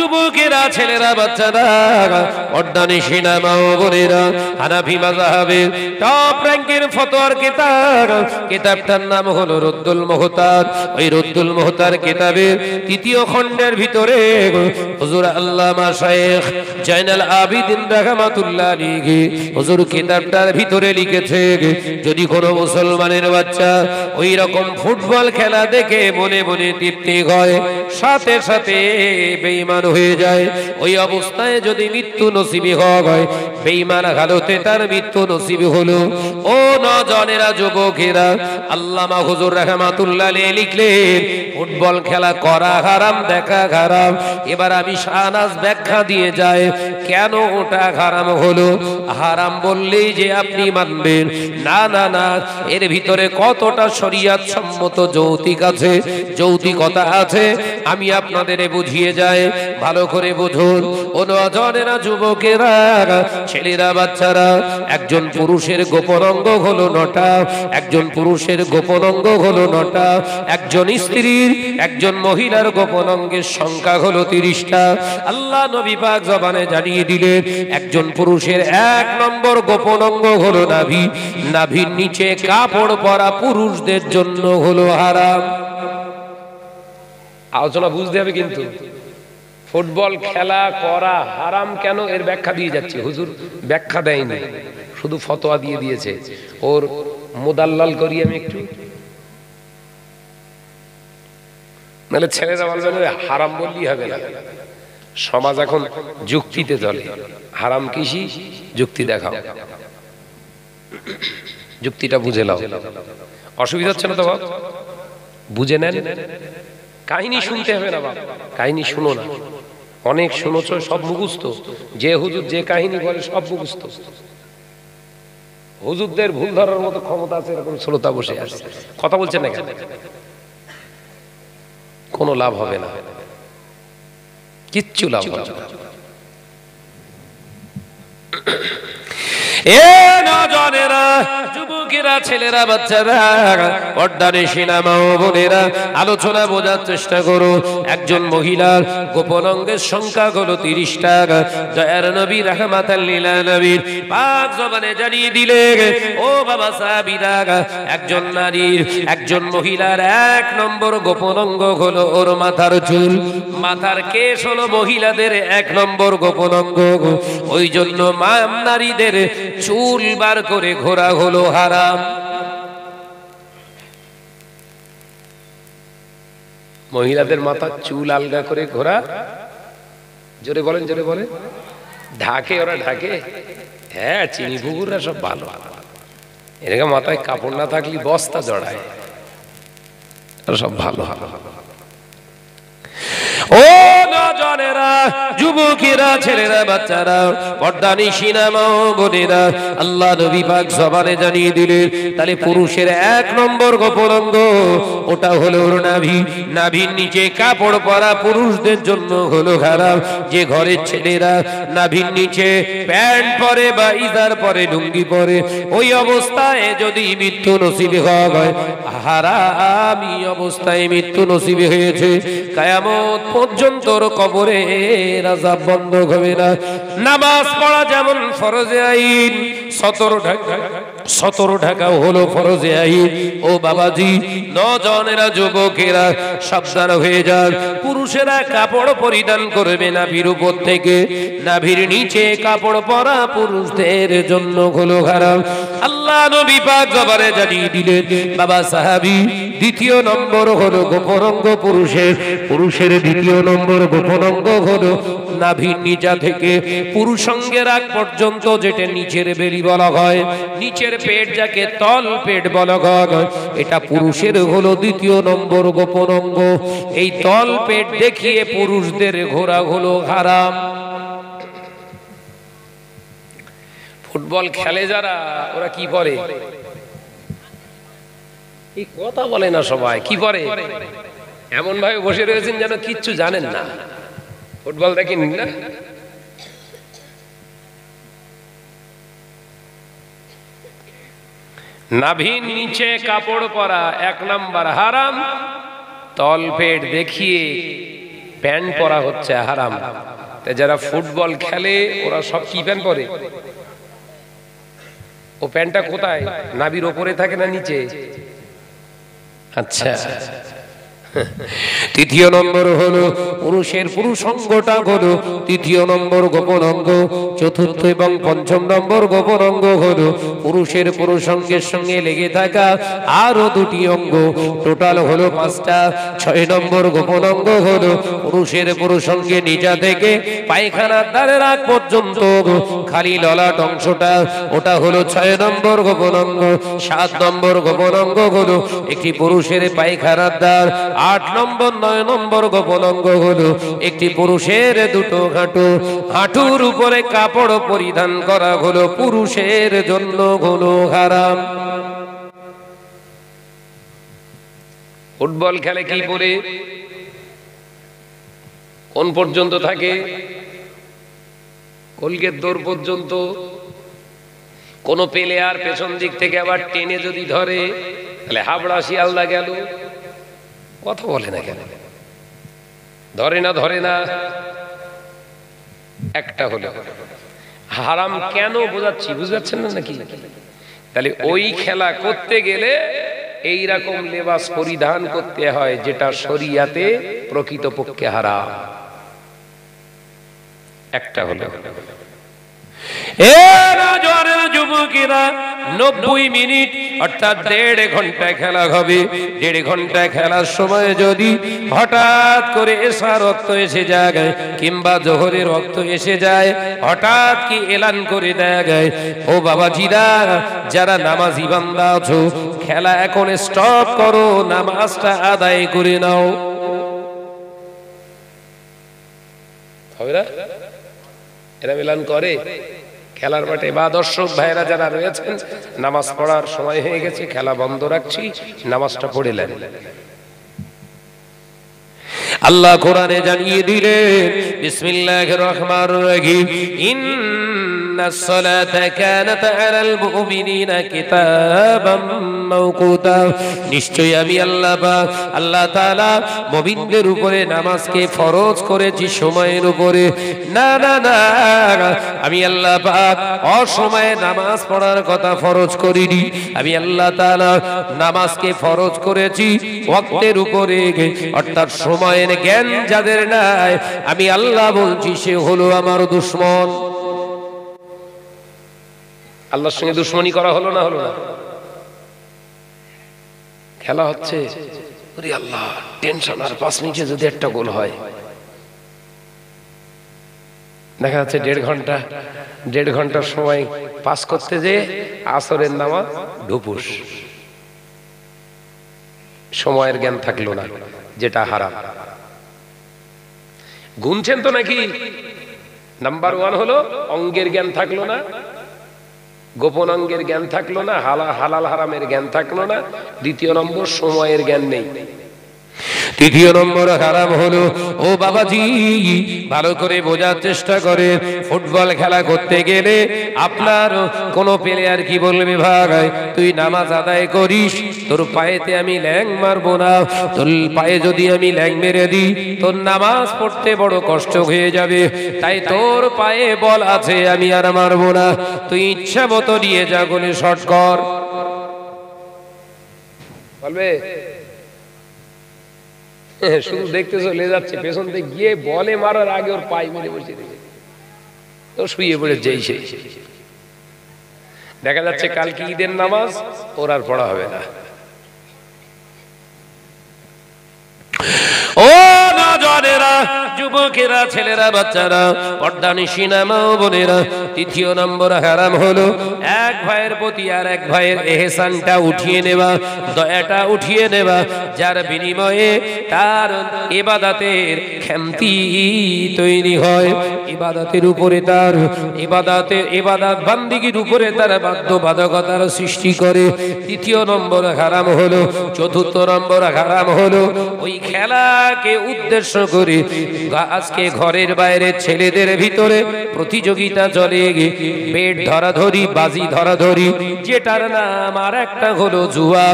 যুবকেরা, ছেলেরা, বাচ্চারা, পর্দানিশিনা মা ও বোনেরা, হানাফি মাযহাবের টপ র‍্যাঙ্কের ফতোয়ার কিতাব, কিতাবটার নাম হলো রদ্দুল মুহতার। ওই রদ্দুল মুহতার কিতাবের তৃতীয় খণ্ডের ভিতরে হুজুর আল্লামা শাইখ জয়নাল আবিদিন রাহমাতুল্লাহ আলাইহি হুজুর কিতাবটার ভিতরে লিখেছে, যদি কোনো মুসলমানের বাচ্চা ওই রকম ফুটবল খেলা দেখে মনে মনে তৃপ্তি হয়, সাথে সাথে বেঈমান হয়ে যায়, ওই অবস্থায় যদি মৃত্যু নসিবি হয়, বেঈমান হালতে তার মৃত্যু নসিবি হলো। ও নওজওয়ানেরা, যুবকেরা, আল্লামা হুজুর রাহমাতুল্লাহ আলাইহি লিখলেন ফুটবল খেলা করা হারাম, দেখা হারাম। এবার আমি শাহনাজ ব্যাখ্যা দিয়ে যায় কেন ওটা হারাম হলো। হারাম বললেই যে আপনি মানবেন না, না, না, এর ভিতরে কতটা শরীয়ত সম্মত যৌতিক আছে, যৌতিকতা আছে, আমি আপনাদের বুঝিয়ে যাই, ভালো করে বুঝুন। ও নওজওয়ানেরা, যুবকেরা, ছেলেরা, বাচ্চারা, একজন পুরুষের গোপন অঙ্গ হলো 9টা, একজন পুরুষের গোপন অঙ্গ হলো 9টা, একজন স্ত্রীর, একজন মহিলার গোপন অঙ্গের সংখ্যা হলো 30টা। আল্লাহ নবী পাক জবানে জানিয়ে দিলেন, একজন পুরুষের 1 নম্বর গোপন অঙ্গ হলো নাভি, নাভির নিচে কাপড় পরা পুরুষদের জন্য হলো হারাম। আলোচনা বুঝতে হবে কিন্তু। ফুটবল খেলা করা হারাম কেন, এর ব্যাখ্যা দিয়ে যাচ্ছে। হুজুর ব্যাখ্যা দেয়নি, শুধু ফতোয়া দিয়ে দিয়েছে। ওর মোদাল্লাল করি আমি একটু, নাহলে ছেলেরা বলবে হারাম বললেই হবে না। সমাজ এখন যুক্তিতে চলে, হারাম কিসি, যুক্তি দেখাও, যুক্তিটা বুঝে নাও। অসুবিধা হচ্ছে না তো বাপ? বুঝে নেন, কাহিনী শুনতে হবে না বাপ, কাহিনী শুনো না। অনেক শুনোছ, সব মুখস্থ, যে হুজুর যে কাহিনী বলে সব মুখস্থ। হুজুরদের ভুল ধরার মতো ক্ষমতা আছে এরকম শ্রোতা বসে আছে, কথা বলছেন না কেন? কোনো লাভ হবে না, কিচ্ছু লাভ হবে না। এ নওজওয়ানেরা, যুবকেরা, ছেলেরা, বাচ্চারা, পর্দানিশিনা মা ও বোনেরা, আলোচনা বোঝার চেষ্টা করো। একজন মহিলার গোপন অঙ্গের সংখ্যা হলো 30টা। দয়ার নবী রাহমাতাল লিল আলামিন পাক জবানে জানিয়ে দিলেন, ও বাবা সাহাবীরা, একজন নারীর, একজন মহিলার 1 নম্বর গোপন অঙ্গ হলো ওর মাথার চুল। মাথার কেশ হলো মহিলাদের 1 নম্বর গোপন অঙ্গ। ওই জন্য মা নারীদের চুল বার করে ঘোরা হলো হারাম। মহিলাদের মাথার চুল আলগা করে ঘোরা, জোরে বলেন, জোরে বলেন, ঢাকে, ওরা ঢাকে। হ্যাঁ, চিনি পুকুররা সব ভালো, এরকম মাথায় কাপড় না থাকলে বস্তা জড়ায়, সব ভালো। ও নওজওয়ানেরা, যুবকেরা, ছেলেরা, বাচ্চারা, পর্দানিশিনা মা ও বোনেরা, আল্লাহ নবী পাক জবানে জানিয়ে দিলেন, তাহলে পুরুষের 1 নম্বর গোপন অঙ্গ ওটা হলো নাভি। নাভির নিচে কাপড় পরা পুরুষদের জন্য হলো হারাম। যে ঘরের ছেলেরা নাভির নিচে প্যান্ট পরে বা ইজার পরে, লুঙ্গি পরে, ওই অবস্থায় যদি মৃত্যু নসিবে হয়, হারামি অবস্থায় মৃত্যু নসিবে হয়েছে, কিয়ামত পর্যন্ত কবরে আযাব বন্ধ হবে না। নামাজ পড়া যেমন ফরজে আইন, 17 ঢাকা হলো ফরজে আইন। ও বাবাজি, নওজওয়ানেরা, যুবকেরা, সাবধান হয়ে যান। পুরুষেরা কাপড় পরিধান করবে নাভির উপর থেকে, নাভির নিচে কাপড় পরা পুরুষদের জন্য হলো হারাম। আল্লাহ নবী পাক জবানে জানিয়ে দিলেন, বাবা সাহাবী, 2য় নম্বর হলো গোপন অঙ্গ পুরুষের। পুরুষের 2য় নম্বর গোপন অঙ্গ হলো নাভির নিচা থেকে পুরুষাঙ্গের আগ পর্যন্ত, যেটা নিচের বেলি বলা হয়, নিচের পেট যাকে তল পেট বলা হয়, এটা পুরুষের হলো 2য় নম্বর গোপন অঙ্গ। এই তল পেট দেখিয়ে পুরুষদের ঘোরা হলো হারাম। ফুটবল খেলে যারা, ওরা কি পরে? এই কথা বলে না সবাই, কি পরে? এমন ভাবে বসে রয়েছেন যেন কিচ্ছু জানেন না। ফুটবল দেখেন না? নাভির নিচে কাপড় পরা 1 নাম্বার হারাম। তল পেট দেখিয়ে প্যান্ট পরা হচ্ছে হারাম। তাই যারা ফুটবল খেলে ওরা সব কি প্যান্ট পরে? ও প্যান্টটা কোথায়? নাভির ওপরে থাকে না নিচে? আচ্ছা। তৃতীয় নম্বর হলো পুরুষের পুরুষাঙ্গটা হলো তৃতীয় নম্বর গোপন অঙ্গ। চতুর্থ এবং পঞ্চম নম্বর গোপন অঙ্গ হলো পুরুষের পুরুষাঙ্গের সঙ্গে লেগে থাকা আরো দুটি অঙ্গ, টোটাল হলো 5টা। 6 নম্বর গোপন অঙ্গ হলো পুরুষের পুরুষাঙ্গে নিচা থেকে পায়খানার দ্বারের আগ পর্যন্ত খালি ললাট অংশটা, ওটা হলো 6 নম্বর গোপন অঙ্গ। 7 নম্বর গোপন অঙ্গ হলো একটি পুরুষের পায়খানার দ্বার। 8 নম্বর 9 নম্বর গোপন অঙ্গ হলো একটি পুরুষের দুটো হাঁটু। হাঁটুর উপরে কাপড় পরিধান করা হলো পুরুষের জন্য হলো হারাম। ফুটবল খেলে কি পরে? কোন পর্যন্ত থাকে? গোলগেট দৌড় পর্যন্ত। কোন প্লেয়ার পেছন দিক থেকে আবার টেনে যদি ধরে তাহলে হাবড়া শিয়ালদা গেল। কথা বলে না কেন? ধরে না ধরে না? একটা হলো হারাম কেন বোঝাচ্ছি, বুঝাচ্ছেন না নাকি? তাহলে ওই খেলা করতে গেলে এই রকম লেবাস পরিধান করতে হয় যেটা শরিয়াতে প্রকৃতপক্ষে হারাম। একটা হলো যুবকেরা 90 মিনিট অর্থাৎ 1.5 ঘন্টা খেলা হবে। 1.5 ঘন্টা খেলার সময় যদি হঠাৎ করে এশা রক্ত এসে যায় কিংবা জোহরের রক্ত এসে যায়, হঠাৎ কি এলান করে দেয়া যায়, ও বাবাজিরা যারা নামাজি বান্দা আছো, খেলা এখন স্টপ করো, নামাজটা আদায় করে নাও। হবে না? এরা এলান করে খেলার মাঠে। বা দর্শক ভাইরা যারা রয়েছেন, নামাজ পড়ার সময় হয়ে গেছে, খেলা বন্ধ রাখছি, নামাজটা পড়ে নেন। আল্লাহ কোরআনে জানিয়ে দিলেন, বিসমিল্লাহির রহমানির রহিম, ইন্নাস সালাতা কানাত আলাল মুমিনিনা কিতাবাম মাওকুতা। নিশ্চয়ই আমি আল্লাহ পাক আল্লাহ তাআলা মুমিনদের উপরে নামাজকে ফরজ করেছি সময়ের উপরে। না না না, আমি আল্লাহ পাক অসময়ে নামাজ পড়ার কথা ফরজ করিনি। আমি আল্লাহ তাআলা নামাজকে ফরজ করেছি ওয়াক্তের উপরে, অর্থাৎ সময়ের জ্ঞান যাদের নাই, আমি আল্লাহ বলছি সে হলো আমার দুশমন। আল্লাহর সঙ্গে দুশমনি করা হলো না? হলো না? খেলা হচ্ছে, ওরে আল্লাহ টেনশন, আর 5 মিনিটে যদি একটা গোল হয়। দেখা যাচ্ছে 1.5 ঘন্টার সময় পাস করতে যে আসরের নামাজ ঢুপুস, সময়ের জ্ঞান থাকলো না, যেটা হারাম। গুনছেন তো নাকি? নাম্বার 1 হলো অঙ্গের জ্ঞান থাকলো না, গোপন অঙ্গের জ্ঞান থাকলো না, হালাল হারামের জ্ঞান থাকলো না। দ্বিতীয় নম্বর সময়ের জ্ঞান নেই। তৃতীয় নম্বর হারাম হলো, ও বাবাজি ভালো করে বোঝার চেষ্টা করে, ফুটবল খেলা করতে গেলে আপনার কোন প্লেয়ার কি বলবে, ভাই তুই নামাজ আদায় করিস, তোর পায়েতে আমি ল্যাং মারবো না, তোর পায়ে যদি আমি ল্যাং মেরে দিই তোর নামাজ পড়তে বড় কষ্ট হয়ে যাবে, তাই তোর পায়ে বল আছে আমি আর মারবো না, তুই ইচ্ছা মতো নিয়ে যা গোলে শট কর। বলবে শুধু দেখতে চলে যাচ্ছে, পেছন থেকে গিয়ে বলে মারার আগে ওর পায়ে মেরে বসে দিয়েছে, তো শুয়ে পড়ে যেই সেই। দেখা যাচ্ছে কালকে ঈদের নামাজ ওর আর পড়া হবে না। ও নজরেরা, যুবকেরা, ছেলেরা, বাচ্চারা, পর্দানিশিনা মা ও বোনেরা, তৃতীয় নম্বর হারাম হলো এক ভাইয়ের প্রতি আর এক ভাইয়ের এহসানটা উঠিয়ে নেওয়া, দয়াটা উঠিয়ে নেওয়া, যার বিনিময়ে তার ইবাদতের খেমতি তৈরি হয়, ইবাদতের উপরে তার ইবাদত বান্দিগির উপরে তার বাধ্যবাধকতার সৃষ্টি করে। তৃতীয় নম্বর হারাম হলো, চতুর্থ নম্বর হারাম হলো ওই খেলাকে উদ্দেশ্য করে আজকে ঘরের বাইরে ছেলেদের ভিতরে প্রতিযোগিতা চলে, বেট ধরাধরি, বাজি ধরাধরি, যেটার নাম আর একটা হলো জুয়া।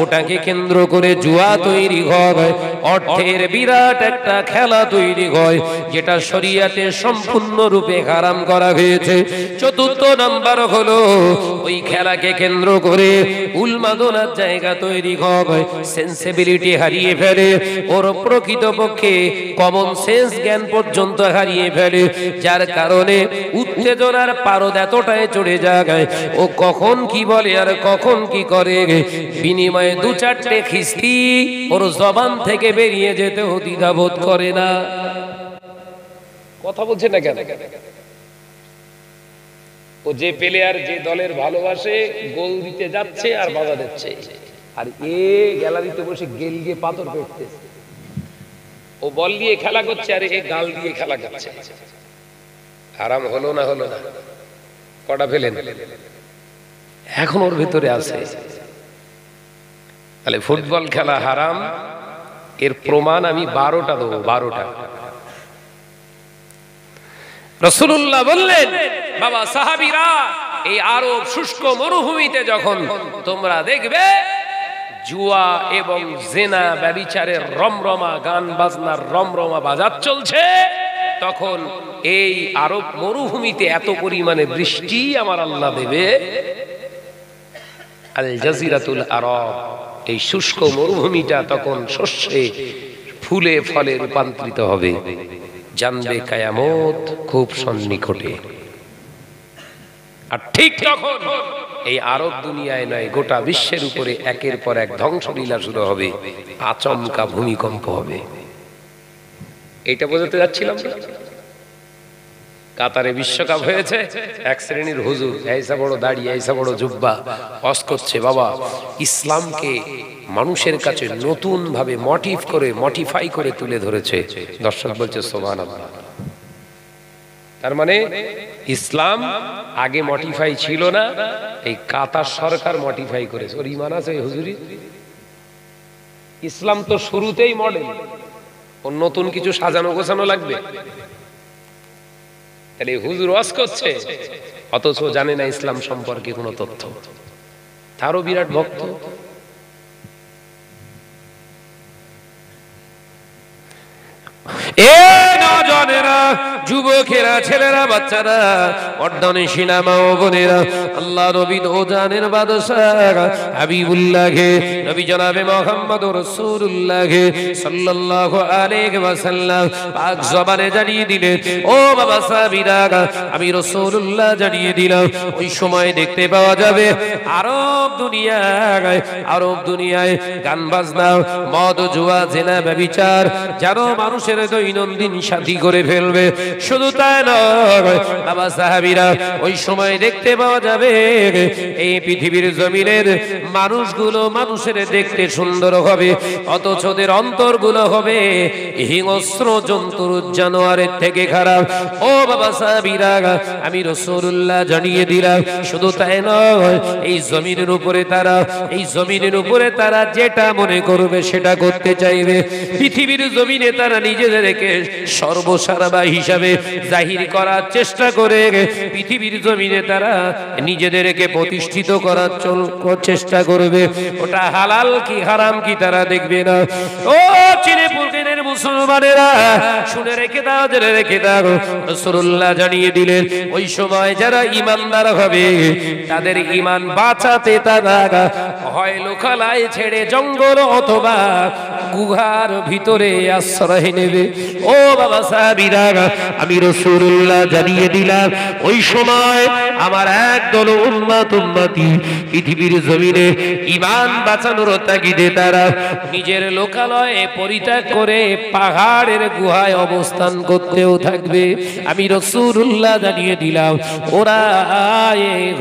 ওটাকে কেন্দ্র করে জুয়া তৈরি হয়, অর্থের বিরাট একটা খেলা তৈরি হয়, যেটা শরীয়তে সম্পূর্ণরূপে হারাম করা হয়েছে। চতুর্থ নাম্বার হলো ওই খেলাকে কেন্দ্র করে উন্মাদনার জায়গা তৈরি হয়, সেন্সিবিলিটি হারিয়ে ফেলে, ওর প্রকৃতপক্ষে কমন সেন্স জ্ঞান পর্যন্ত হারিয়ে ফেলে, যার কারণে উত্তেজনার পারদ এতটাই চড়ে যায়, ও কখন কি বলে আর কখন কি করে, বিনিময়ে দু চারটে খিস্তি ওর জবান থেকে বেরিয়ে যেতে দ্বিধাবোধ করে না। কথা বলছে না কেন? ও যে প্লেয়ার যে দলের ভালোবাসে, গোল দিতে যাচ্ছে আর বাধা দিচ্ছে, আর এ গ্যালারিতে বসে গেল গিয়ে পাথর পেটতেছে। ও বল দিয়ে খেলা করছে আর এ গাল দিয়ে খেলা করছে। হারাম হলো না? হলো না? কটা ফেলেন? এখন ওর ভিতরে আছে। তাহলে ফুটবল খেলা হারাম, এর প্রমাণ আমি 12টা দেবো। 12টা। রাসূলুল্লাহ বললেন, বাবা সাহাবীরা, এই আরব শুষ্ক মরুভূমিতে যখন তোমরা দেখবে জুয়া এবং জিনা ব্যভিচারের রমরমা, গান বাজনার রমরমা বাজার চলছে, তখন এই আরব মরুভূমিতে এত পরিমাণে বৃষ্টি আমার আল্লাহ দেবে, আল জাজিরাতুল আরব, এই শুষ্ক মরুভূমিটা তখন শস্যে ফুলে ফলে রূপান্তরিত হবে। জানবে কিয়ামত খুব সন্নিকটে। আর ঠিক তখন এই আরব দুনিয়ায় নয়, গোটা বিশ্বের উপরে একের পর এক ধ্বংসলীলা শুরু হবে, আচমকা ভূমিকম্প হবে। এটা বোঝাতে যাচ্ছিলাম না? কাতারে বিশ্বকাপ হয়েছে, এক শ্রেণীর হুজুর, এইসা বড় দাড়ি, এইসা বড় জুব্বা, ওয়াজ করছে, বাবা ইসলামকে মানুষের কাছে নতুন ভাবে মডিফাই করে তুলে ধরেছে। দর্শক বলছে সুবহানাল্লাহ। তার মানে ইসলাম আগে মডিফাই ছিল না, এই কাতার সরকার মডিফাই করেছে। ওর ঈমান আছে হুজুরি? ইসলাম তো শুরুতেই মডেল, ওর নতুন কিছু সাজানো গোছানো লাগবে? তাহলে হুজুর ওয়াজ করছে, অথচ জানে না ইসলাম সম্পর্কে কোনো তথ্য, তারও বিরাট ভক্ত। এ নওজওয়ানেরা, যুবকেরা, ছেলেরা, বাচ্চারা, পর্দানিশীনা মা ও বোনেরা, আল্লাহ নবী দো জানের বাদশাহ হাবিবুল্লাহকে, নবী জনাবে মুহাম্মদুর রাসূলুল্লাহকে সাল্লাল্লাহু আলাইহি ওয়াসাল্লাম পাক জবানে জানিয়ে দিলেন, ও বাবা সাহাবীরা, আমি রাসূলুল্লাহ জানিয়ে দিলাম, ওই সময় দেখতে পাওয়া যাবে আরব দুনিয়ায় গান বাজনা, মদ, জুয়া, জিনা, ব্যভিচার যেন মানুষের দৈনন্দিন সাথী করে ফেলবে। শুধু তাই নয় বাবা সাহাবীরা, ওই সময় দেখতে পাওয়া যাবে এই পৃথিবীর জমিনের মানুষগুলো মানুষের দেখতে সুন্দর হবে, অথচ ওদের অন্তরগুলো হবে হিংস্র জন্তুর, জানোয়ারের থেকে খারাপ। ও বাবা সাহাবীরা, আমি রাসূলুল্লাহ জানিয়ে দিলাম, শুধু তাই নয়, এই জমিনের উপরে তারা যেটা মনে করবে সেটা করতে চাইবে। পৃথিবীর জমিনে তারা নিজেদেরকে সর্বসারাবা হিসাবে জাহির করার চেষ্টা করে, পৃথিবীর জমিনে তারা নিজেদেরকে প্রতিষ্ঠিত করার চেষ্টা করবে। ওটা হালাল কি হারাম কি তারা দেখবে না। ও চিনেপুরদের মুসলমানেরা, শুনে রেখে দাও, জেনে রেখে দাও, রাসূলুল্লাহ জানিয়ে দিলেন, ওই সময় যারা ঈমানদার হবে তাদের ঈমান বাঁচাতে তারা হয় লোকালয় ছেড়ে জঙ্গল অথবা গুহার ভিতরে আশ্রয় নেবে। ও বাবা সাহাবীরা, আমি রাসূলুল্লাহ জানিয়ে দিলাম, ওই সময় আমার একদল উম্মতি পৃথিবীর জমিনে ঈমান বাঁচানোর তাগিদে তারা নিজের লোকালয়ে পরিত্যাগ করে পাহাড়ের গুহায় অবস্থান করতেও থাকবে। আমি রাসূলুল্লাহ জানিয়ে দিলাম, ওরা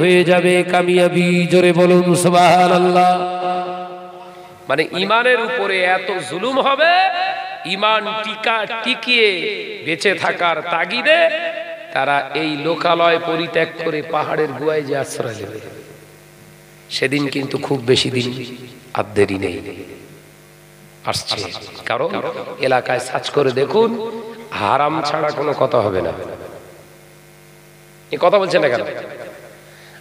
হয়ে যাবে কামিয়াবি। জোরে বলুন সুবহানাল্লাহ। মানে ঈমানের উপরে এত জুলুম হবে, ঈমান টিকিয়ে বেঁচে থাকার তাগিদে তারা এই লোকালয় পরিত্যাগ করে পাহাড়ের গুহায় যে আশ্রয় নেবে। সেদিন কিন্তু খুব বেশি দিন আর দেরি নেই, আসছে। কারণ এলাকায় সার্চ করে দেখুন, হারাম ছাড়া কোনো কথা হবে না। এই কথা বলছেন না কেন?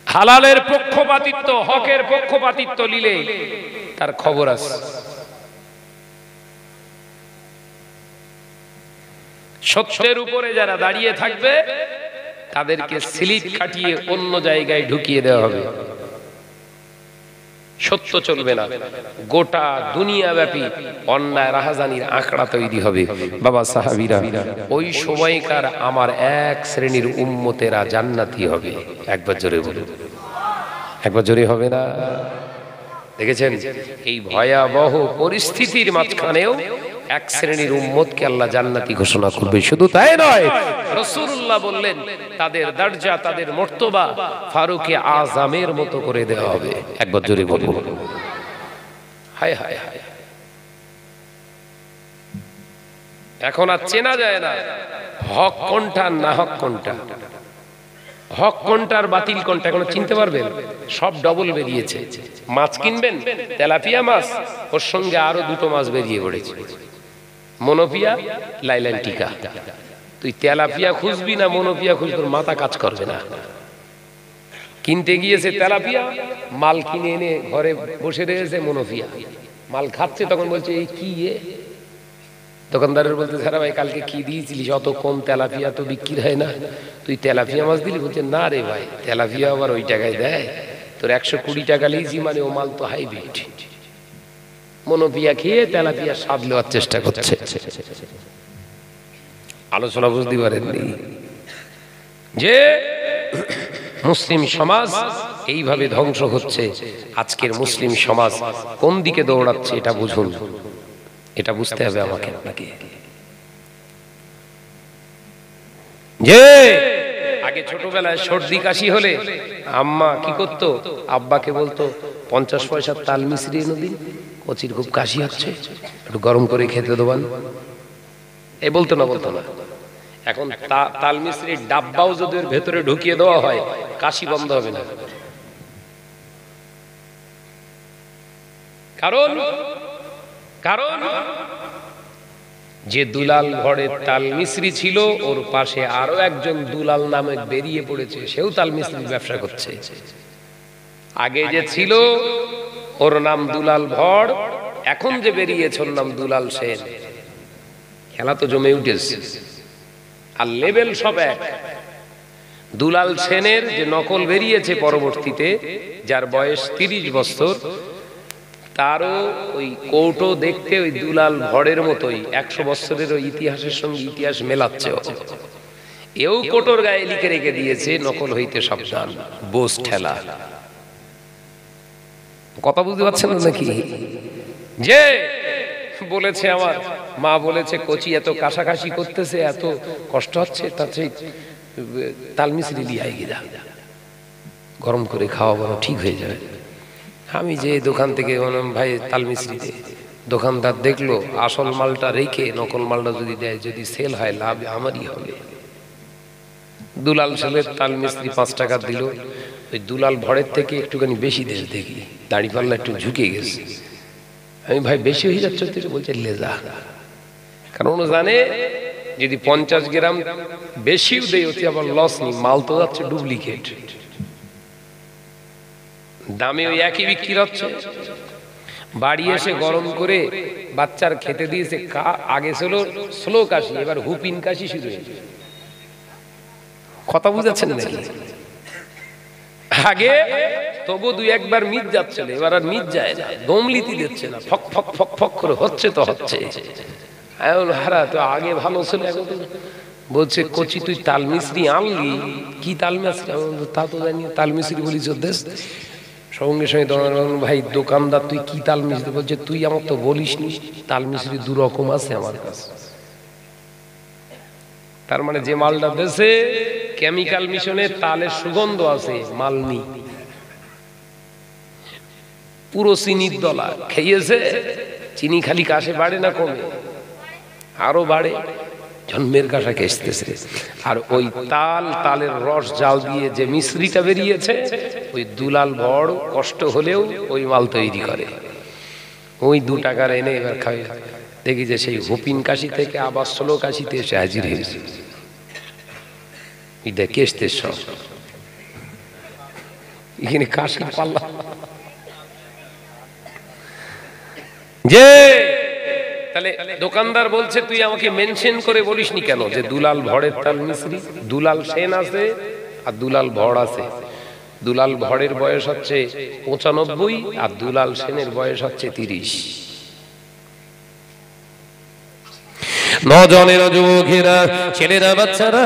হালালের পক্ষপাতিত্ব, হকের পক্ষপাতিত্ব নিলে তার খবর আছে। সত্যের উপরে যারা দাঁড়িয়ে থাকবে তাদেরকে স্লিপ কাটিয়ে অন্য জায়গায় ঢুকিয়ে দেওয়া হবে। সত্য চলবে না, গোটা দুনিয়াব্যাপী অন্যায় রাহাজানির আঁকড়া তৈরি হবে। বাবা সাহাবীরা, ওই সময়কার আমার এক শ্রেণীর উম্মতেরা জান্নাতি হবে। একবার জোরে বলুন, একবার জোরে হবে না? দেখেছেন এই ভয়াবহ পরিস্থিতির মাঝখানেও এক শ্রেণীর উম্মতকে আল্লাহ জান্নাতি ঘোষণা করবে। শুধু তাই নয়, রাসূলুল্লাহ বললেন তাদের দরজা, তাদের মর্তবা ফারুকে আজমের মতো করে দেওয়া হবে। একবার জোরে বলুন, হায় হায় হায়। এখন আর চেনা যায় না হক কোনটা না হক কোনটা, হক কোনটার বাতিল কোনটা এখন চিনতে পারবেন? সব ডবল বেরিয়েছে। মাছ কিনবেন, তেলাপিয়া মাছ, ওর সঙ্গে আরো দুটো মাছ বেরিয়ে পড়েছে, মনোপিয়া, লাইলান টিকা। তুই তেলাপিয়া খুঁজবি না মনোপিয়া খুঁজবি, তোর মাথা কাজ করবে না। কিনতে গিয়েছে তেলাপিয়া, মাল কিনে এনে ঘরে বসে রয়েছে মনোপিয়া, মাল খাচ্ছে। তখন বলছে এই কি এ? দোকানদারের বলতে স্যার ভাই কালকে কি দিয়েছিলিস, অত কম তেলাপিয়া তো বিক্রি হয় না, তুই তেলাপিয়া মাছ দিলি? বলছে না রে ভাই, তেলাপিয়া আবার ওই টাকায় দেয়, তোর 120 টাকা লিয়েছি, মানে ও মাল তো হাইব্রিড। মনোপিয়া খেয়ে তেলাপিয়া স্বাদ নেওয়ার চেষ্টা করছে। আলোচনা বুঝতে পারেননি যে মুসলিম সমাজ এইভাবে ধ্বংস হচ্ছে। আজকের মুসলিম সমাজ কোন দিকে দৌড়াচ্ছে এটা বুঝুন, এটা বুঝতে হবে আমাকে আপনাকে। যে আগে ছোটবেলায় সর্দি কাশি হলে আম্মা কি করতো, আব্বাকে বলতো 50 পয়সার তাল মিছরি এনে দিন, কচির খুব কাশি হচ্ছে, একটু গরম করে খেতে দেবেন। এই বলতো না, বলতো না। এখন তাল মিছরির ডাব্বাও যদি ওর ভেতরে ঢুকিয়ে দেওয়া হয়, কাশি বন্ধ হবে না। কারণ কারণ যে দুলাল ঘরের তাল মিছরি ছিল, ওর পাশে আরো একজন দুলাল নামে বেরিয়ে পড়েছে, সেও তাল মিছরির ব্যবসা করছে। আগে যে ছিল ওর নাম দুলাল ভড়, এখন যে বেরিয়েছে ওর নাম দুলাল সেন। খেলা তো জমে উঠেছে, আর লেভেল সব এক। দুলাল সেনের যে নকল বেরিয়েছে পরবর্তীতে, যার বয়স 30 বছর, তারও ওই কৌটো দেখতে ওই দুলাল ভড়ের মতোই 100 বছরের ওই ইতিহাসের সঙ্গে ইতিহাস মেলাচ্ছে। এও কোটোর গায়ে লিখে রেখে দিয়েছে নকল হইতে সাবধান, বোস ঠেলা। কথা বুঝতে পারছেন নাকি? যে বলেছে আমার মা বলেছে কচি এত কাশাকাশি করতেছে, এত কষ্ট হচ্ছে, তার সেই তাল মিছরি লিয়ে গিয়ে গরম করে খাওয়া বড় ঠিক হয়ে যাবে। আমি যে দোকান থেকে বললাম ভাই তাল মিছরি দে, দোকানদার দেখলো আসল মালটা রেখে নকল মালটা যদি দেয়, যদি সেল হয় লাভ আমারই হবে। দুলাল সেলের তাল মিছরি 5 টাকা দিল, ওই দুলাল ভড়ের থেকে একটুখানি বেশি দেশ দেখি, দাড়ি পাল্লা একটু ঝুঁকে গেছে। আমি ভাই বেশি হয়ে যাচ্ছে, বলছে লেজা। কারণ ও জানে যদি 50 গ্রাম বেশিও দেয় ওতে আবার লস নেই, মাল তো যাচ্ছে ডুপ্লিকেট, দামে ওই একই বিক্রি হচ্ছে। বাড়ি এসে গরম করে বাচ্চার খেতে দিয়েছে, আগে ছিল স্লো কাশি, এবার হুপিন কাশি শুরু হয়েছে। কথা বুঝাচ্ছেন নাকি? আগে তবু 2-1 মিট যাচ্ছিল, এবার আর মিট যায় না, দমলিতি দিচ্ছে না, ফক ফক ফক ফক করে হচ্ছে তো হচ্ছে। হারা তো আগে ভালো ছিল, এখন বলছে কচি তুই তাল মিছরি আনলি, কি তাল মিছরি? তা তো জানি, তাল মিছরি বলি চোদ্দেশ। সঙ্গে সঙ্গে ভাই দোকানদার তুই কি তাল মিছরি? বলছে তুই আমার তো বলিস নি, তাল মিছরি 2 রকম আছে আমার কাছে। তার মানে যে মালটা দেশে কেমিক্যাল মিশনে তালের সুগন্ধ আছে, মাল নি, পুরো চিনির দলা খেয়েছে। চিনি খালি কাশে বাড়ে না কমে, আরো বাড়ে, জন্মের কাশা খেসতেছে। আর ওই তালের রস জাল দিয়ে যে মিশ্রিটা বেরিয়েছে, ওই দুলাল বড় কষ্ট হলেও ওই মাল তৈরি করে। ওই 2 টাকার এনে এবার খাবে, দেখি যে সেই হুপিন কাশি থেকে আবার 16 কাশিতে এসে হাজির হয়েছে। এটা কেস্তের সব এখানে কাশি পাল্লা যে তাহলে দোকানদার বলছে তুই আমাকে মেনশন করে বলিসনি কেন যে দুলাল ভড়ের তাল মিস্ত্রি? দুলাল সেন আছে আর দুলাল ভড় আছে। দুলাল ভড়ের বয়স হচ্ছে 95 আর দুলাল সেনের বয়স হচ্ছে 30। নজনের যুবকেরা, ছেলেরা, বাচ্চারা,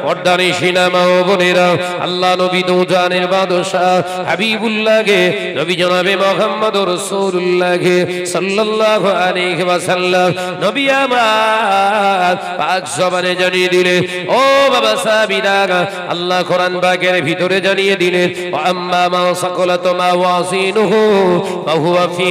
পর্দানি সিনেমা ও বোনেরা, আল্লাহ নবী দুজানের বাদশাহ হাবিবুল্লাহকে, নবী জনাবে মুহাম্মদুর রাসূলুল্লাহকে সাল্লাল্লাহু আলাইহি ওয়াসাল্লাম নবী আমার পাক জবানে জানিয়ে দিলেন, ও বাবা সাহাবীরা, আল্লাহ কোরআন পাকের ভিতরে জানিয়ে দিলেন, ওয়া আম্মা মা সাকালাত মাওয়াজিনুহু ফা হুয়া ফি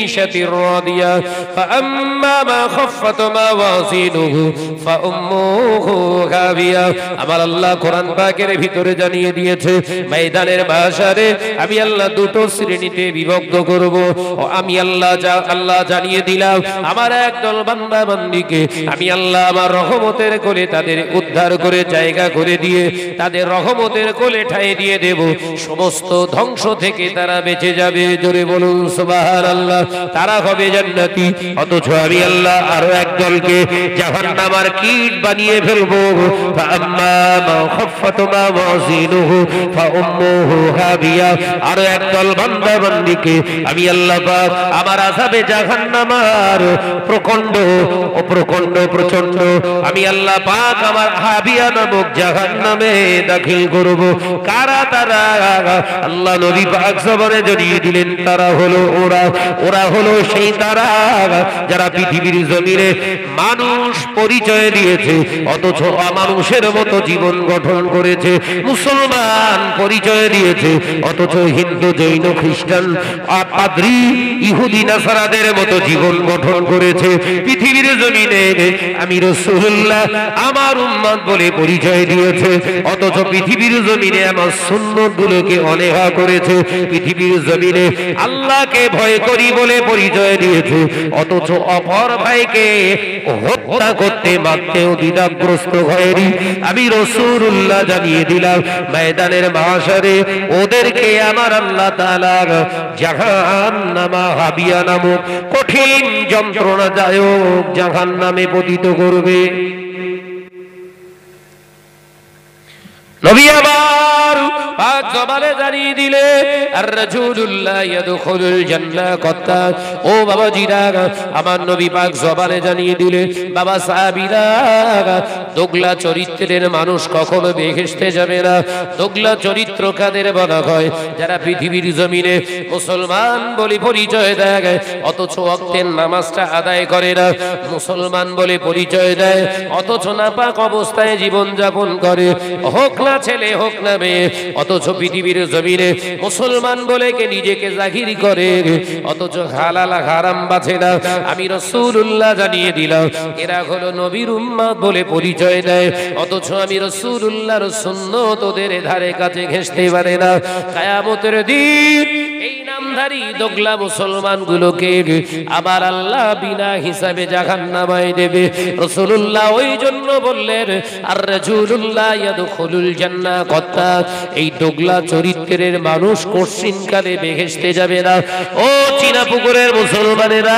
ঈশাতির রাদিয়া ফা আম্মা মা খাফফাত মাওয়াজিনুহু ফা উম্মুহু হাবিয়া। আমার আল্লাহ কোরআন পাকের ভিতরে জানিয়ে দিয়েছে, ময়দানের মাশারে আমি আল্লাহ দুটো শ্রেণীতে বিভক্ত করব। ও আমি আল্লাহ জানিয়ে দিলাম, আমার একদল বান্দা বান্দীকে আমি আল্লাহ আমার রহমতের কোলে তাদের উদ্ধার করে জায়গা করে দিয়ে তাদের রহমতের কোলে ঠাঁই দিয়ে দেব। সমস্ত ধ্বংস থেকে তারা বেঁচে যাবে। জোরে বলুন সুবহানাল্লাহ। তারা হবে জান্নাতি। অথচ আমি আল্লাহ আরো একদলকে জাহান্নামের কীট বানিয়ে ফেলবো। ফাআম্মা মা খাফফাত মাওয়াজিনুহু ফাউম্মুহু হাবিয়া। আরো একদল বান্দা বান্দীকে আমি আল্লাহ পাক আমার আযাবে জাহান্নামের প্রচন্ড প্রচন্ড আমি আল্লাহ পাক আমার হাবিয়া নামক জাহান্নামে দাখিল করব। কারা তারা? আল্লাহ নবী পাক জবানে জানিয়ে দিলেন, তারা হলো ওরা হলো সেই তারা যারা পৃথিবীর জমিনে মানুষ পরিচয় দিয়েছে অথচ অমানুষের মতো জীবন গঠন করেছে, মুসলমান পরিচয় দিয়েছে অথচ হিন্দু, জৈন, খ্রিস্টান, পাদ্রী, ইহুদি, নাসারাদের মতো জীবন গঠন করেছে। পৃথিবীর জমিনে আমি রাসূলুল্লাহ আমার উম্মত বলে পরিচয় দিয়েছে অথচ পৃথিবীর জমিনে আমার সুন্নতগুলোকে অবহেলা করেছে। পৃথিবীর জমিনে আল্লাহকে ভয় করি বলে পরিচয় দিয়েছে অথচ অপর ভাইকে হত্যা করতে মারতেও দ্বিধাগ্রস্ত হয়নি। আমি রাসূলুল্লাহ জানিয়ে দিলাম, ময়দানের মাশারে ওদেরকে আমার আল্লাহ তাআলা জাহান্নামা হাবিয়া নামক কঠিন যন্ত্রণাদায়ক জাহান্নামে পতিত করবে। নবী আমার পাক জবানে জানিয়ে দিলে, আর রাসূলুল্লাহ ইয়াদখুলুল জান্নাহ কত্তা। ও বাবাজিরা, আমার নবী পাক জবানে জানিয়ে দিলে, বাবা সাহাবীরা, দোগলা চরিত্রের মানুষ কখনো বেহেশতে যাবে না। দোগলা চরিত্র কাদের বলা হয়? যারা পৃথিবীর জমিনে মুসলমান বলে পরিচয় দেয় অথচ ওয়াক্তের নামাজটা আদায় করে না, মুসলমান বলে পরিচয় দেয় অথচ নাপাক অবস্থায় জীবন যাপন করে, হোক না ছেলে হোক না মেয়ে, অথচ পৃথিবীর জমিনে মুসলমান বলে কে নিজেকে জাহির করে অথচ হালাল হারাম বাছে না। আমি রাসূলুল্লাহ জানিয়ে দিলাম, এরা হলো নবীর উম্মত বলে পরিচয় দেয় অথচ আমি রাসূলুল্লাহর সুন্নাত ওদের ধারে কাছে ঘেঁষতে পারে না। কিয়ামতের দিন এই নামধারী দোগলা মুসলমান গুলোকে আবার আল্লাহ বিনা হিসাবে জাহান্নামায় দেবে। রাসূলুল্লাহ ওই জন্য বললেন, আর রাসূলুল্লাহ ইয়াদখুলুল জান্নাহ কত্তা। এই দোগলা চরিত্রের মানুষ কোশ্চিনকালে বেহেশতে যাবে না। ও চীনা পুকুরের মুসলমানেরা,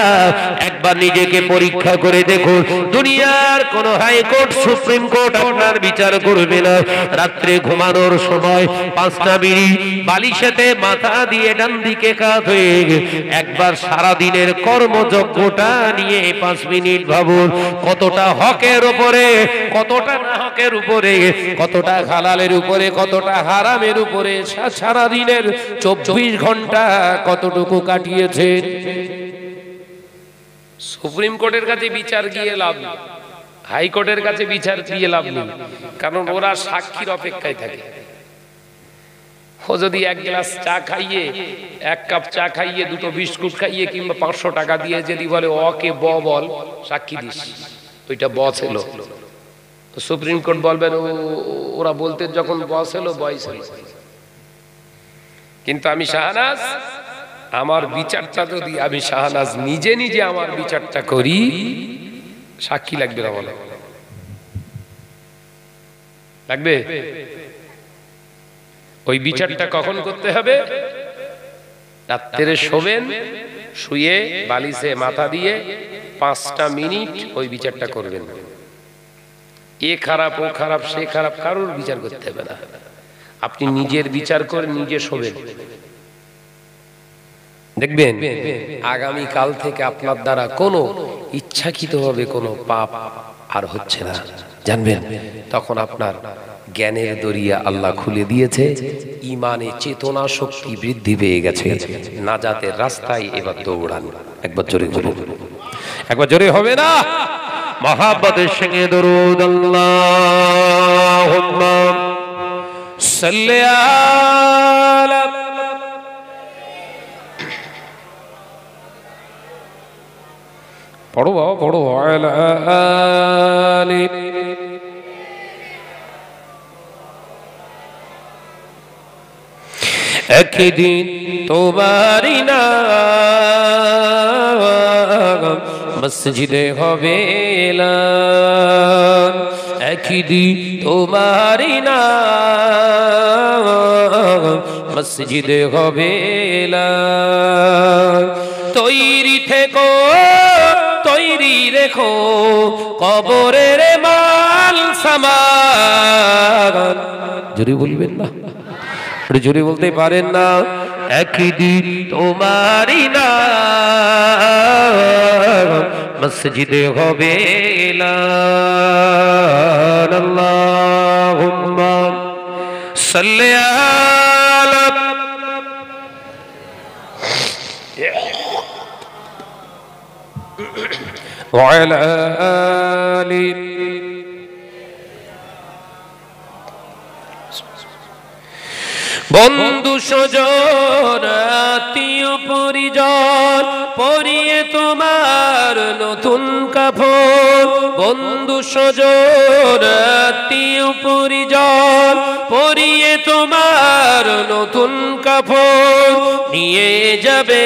একবার নিজেকে পরীক্ষা করে দেখুন। দুনিয়ার কোন হাইকোর্ট, সুপ্রিম কোর্ট আপনার বিচার করবে না। রাত্রে ঘুমানোর সময় 5টা বিড়ি বালিশেতে মাথা দিয়ে ডান দিকে কাত হয়ে একবার সারা দিনের কর্মযজ্ঞটা নিয়ে 5 মিনিট ভাবুন। কতটা হকের উপরে, কতটা না হকের উপরে, কতটা হালালের উপরে, কতটা হারামের উপরে সারা দিনের 24 ঘন্টা কতটুকু কাটিয়েছেন। সুপ্রিম কোর্টের কাছে বিচার গিয়ে লাভ নেই, হাইকোর্টের কাছে বিচার দিয়ে লাভ নেই, কারণ ওরা সাক্ষীর অপেক্ষায় থাকে। ও যদি 1 গ্লাস চা খাইয়ে, 1 কাপ চা খাইয়ে, 2টো বিস্কুট খাইয়ে কিংবা 500 টাকা দিয়ে যদি বলে ওকে বল সাক্ষী দিস, ওইটা বস এলো, তো সুপ্রিম কোর্ট বলবেন ওরা বলতে যখন বস এলো বয়স এলো। কিন্তু আমি শাহনাজ আমার বিচারটা যদি আমি শাহনাজ নিজে নিজে আমার বিচারটা করি, সাক্ষী লাগবে না? বলে লাগবে? ওই বিচারটা কখন করতে হবে? রাত্রে শোবেন, শুয়ে বালিশে মাথা দিয়ে 5টা মিনিট ওই বিচারটা করবেন। এ খারাপ, ও খারাপ, সে খারাপ, কারোর বিচার করতে হবে না। আপনি নিজের বিচার করে নিজে শোবেন, দেখবেন আগামী কাল থেকে আপনার দ্বারা কোনো ইচ্ছাকৃতভাবে কোনো পাপ আর হচ্ছে না। জানবেন তখন আপনার জ্ঞানের দরিয়া আল্লাহ খুলে দিয়েছে, ইমানে চেতনা শক্তি বৃদ্ধি পেয়ে গেছে, নাজাতের রাস্তায় এবার দৌড়ান। একবার জোরে বলুন, একবার জোরে হবে না? মহাব্বতের সঙ্গে দরুদ আল্লাহুম্মা সাল্লি আলা পড়ো পড়ো আলা আলি একদিন তোমারি নাম মসজিদে হবে এলান, একদিন তোমারি নাম মসজিদে হবে এলান। তৈরি থেকো, তৈরি রেখো কবরের মাল সামান। জোরে বলবেন না? জোরে বলতে পারেন না? একদিন তোমারি নাম মসজিদে হবে এলান। আল্লাহুম্মা সাল্লি আলা ওয়া আলা আলি বন্ধু স্বজন আত্মীয় পরিজন পরিয়ে তোমার নতুন কাপড়, বন্ধু স্বজন আত্মীয় পরিজন পরিয়ে তোমার নতুন কাপড় নিয়ে যাবে